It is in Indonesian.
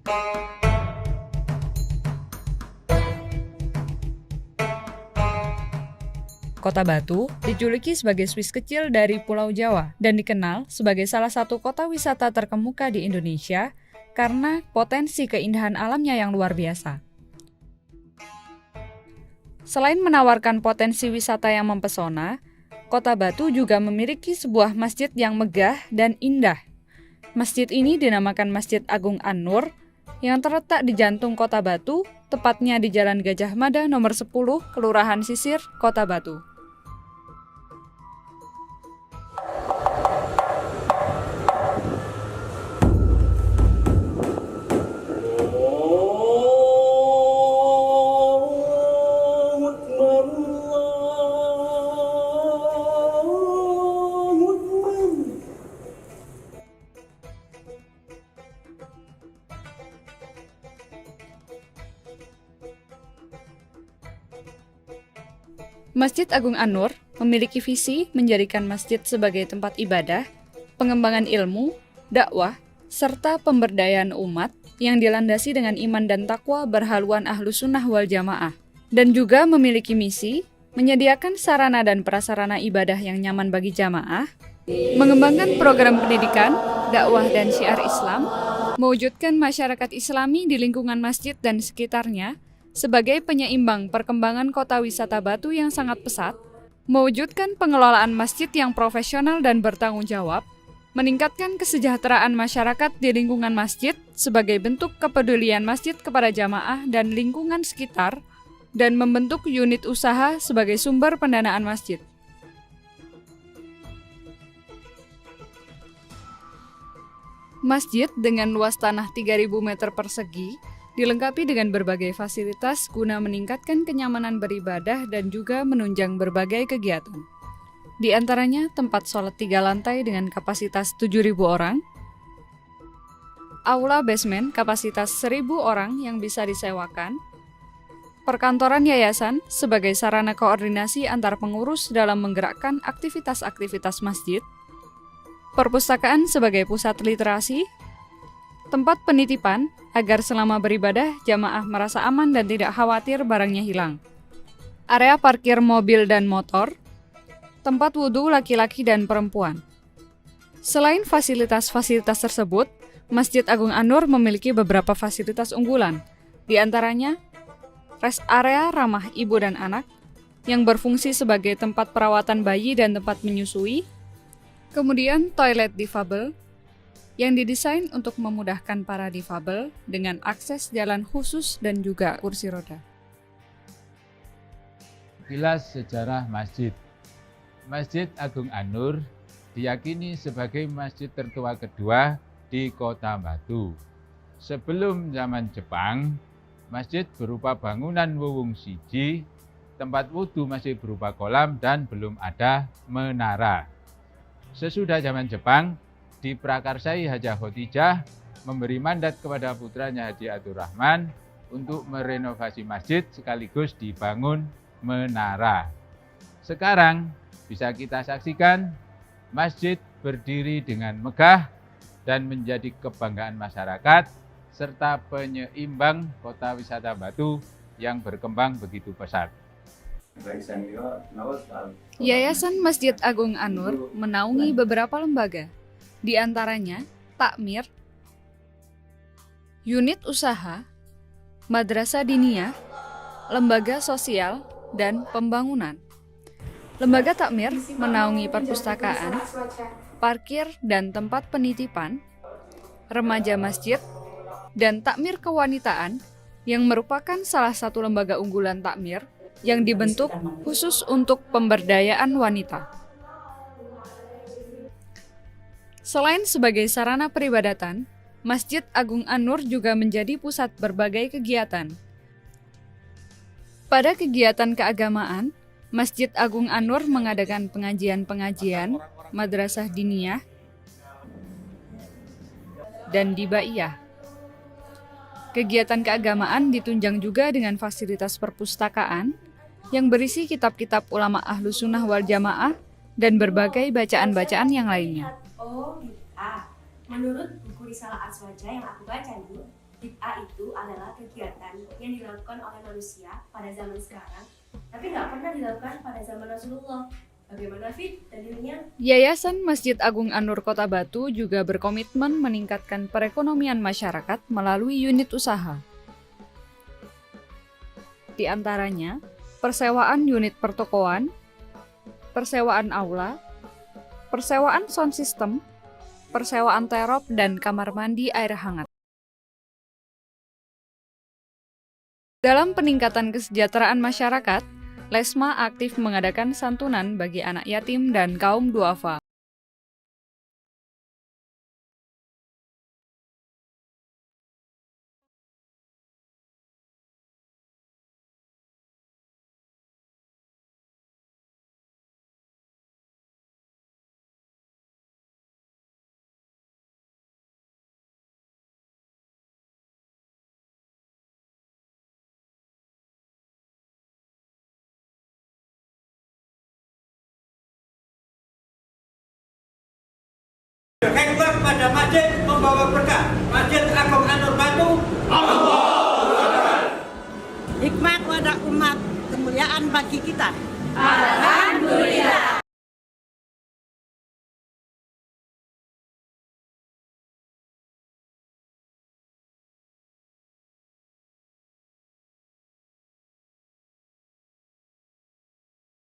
Kota Batu dijuluki sebagai Swiss kecil dari Pulau Jawa dan dikenal sebagai salah satu kota wisata terkemuka di Indonesia karena potensi keindahan alamnya yang luar biasa. Selain menawarkan potensi wisata yang mempesona, Kota Batu juga memiliki sebuah masjid yang megah dan indah. Masjid ini dinamakan Masjid Agung An-Nur yang terletak di jantung Kota Batu, tepatnya di Jalan Gajah Mada nomor 10, Kelurahan Sisir, Kota Batu. Masjid Agung An-Nur memiliki visi menjadikan masjid sebagai tempat ibadah, pengembangan ilmu, dakwah, serta pemberdayaan umat yang dilandasi dengan iman dan takwa berhaluan Ahlus Sunnah wal Jamaah. Dan juga memiliki misi menyediakan sarana dan prasarana ibadah yang nyaman bagi jamaah, mengembangkan program pendidikan, dakwah dan syiar Islam, mewujudkan masyarakat Islami di lingkungan masjid dan sekitarnya, sebagai penyeimbang perkembangan kota wisata Batu yang sangat pesat, mewujudkan pengelolaan masjid yang profesional dan bertanggung jawab, meningkatkan kesejahteraan masyarakat di lingkungan masjid sebagai bentuk kepedulian masjid kepada jamaah dan lingkungan sekitar, dan membentuk unit usaha sebagai sumber pendanaan masjid. Masjid dengan luas tanah 3.000 meter persegi dilengkapi dengan berbagai fasilitas guna meningkatkan kenyamanan beribadah dan juga menunjang berbagai kegiatan. Di antaranya tempat sholat 3 lantai dengan kapasitas 7.000 orang, aula basement kapasitas 1.000 orang yang bisa disewakan, perkantoran yayasan sebagai sarana koordinasi antar pengurus dalam menggerakkan aktivitas-aktivitas masjid, perpustakaan sebagai pusat literasi, tempat penitipan agar selama beribadah jamaah merasa aman dan tidak khawatir barangnya hilang. Area parkir mobil dan motor, tempat wudhu laki-laki dan perempuan. Selain fasilitas-fasilitas tersebut, Masjid Agung An-Nur memiliki beberapa fasilitas unggulan, di antaranya rest area ramah ibu dan anak, yang berfungsi sebagai tempat perawatan bayi dan tempat menyusui, kemudian toilet difabel, yang didesain untuk memudahkan para difabel dengan akses jalan khusus dan juga kursi roda. Kilas sejarah masjid. Masjid Agung An-Nur diyakini sebagai masjid tertua kedua di Kota Batu. Sebelum zaman Jepang, masjid berupa bangunan wuwung siji, tempat wudhu masih berupa kolam dan belum ada menara. Sesudah zaman Jepang, diprakarsai Hajah Khotijah memberi mandat kepada putranya Haji Abdurrahman untuk merenovasi masjid sekaligus dibangun menara. Sekarang bisa kita saksikan masjid berdiri dengan megah dan menjadi kebanggaan masyarakat serta penyeimbang kota wisata Batu yang berkembang begitu pesat. Yayasan Masjid Agung An-Nur menaungi beberapa lembaga, di antaranya takmir, unit usaha, madrasah diniyah, lembaga sosial, dan pembangunan. Lembaga takmir menaungi perpustakaan, parkir dan tempat penitipan, remaja masjid, dan takmir kewanitaan yang merupakan salah satu lembaga unggulan takmir yang dibentuk khusus untuk pemberdayaan wanita. Selain sebagai sarana peribadatan, Masjid Agung An-Nur juga menjadi pusat berbagai kegiatan. Pada kegiatan keagamaan, Masjid Agung An-Nur mengadakan pengajian-pengajian, madrasah diniyah, dan dibaiyah. Kegiatan keagamaan ditunjang juga dengan fasilitas perpustakaan yang berisi kitab-kitab ulama Ahlus Sunnah wal Jamaah dan berbagai bacaan-bacaan yang lainnya. Oh, menurut buku Risalah Aswaja yang aku baca nih, bid'ah itu adalah kegiatan yang dilakukan oleh manusia pada zaman sekarang, tapi nggak pernah dilakukan pada zaman Rasulullah. Bagaimana Fit dalilnya? Yayasan Masjid Agung An-Nur Kota Batu juga berkomitmen meningkatkan perekonomian masyarakat melalui unit usaha. Di antaranya, persewaan unit pertokoan, persewaan aula, persewaan sound system, persewaan terop dan kamar mandi air hangat. Dalam peningkatan kesejahteraan masyarakat, Lesma aktif mengadakan santunan bagi anak yatim dan kaum duafa. Khidmat pada masjid membawa berkah. Masjid Agung An-Nur Batu. Hikmat pada umat, kemuliaan bagi kita. Alhamdulillah.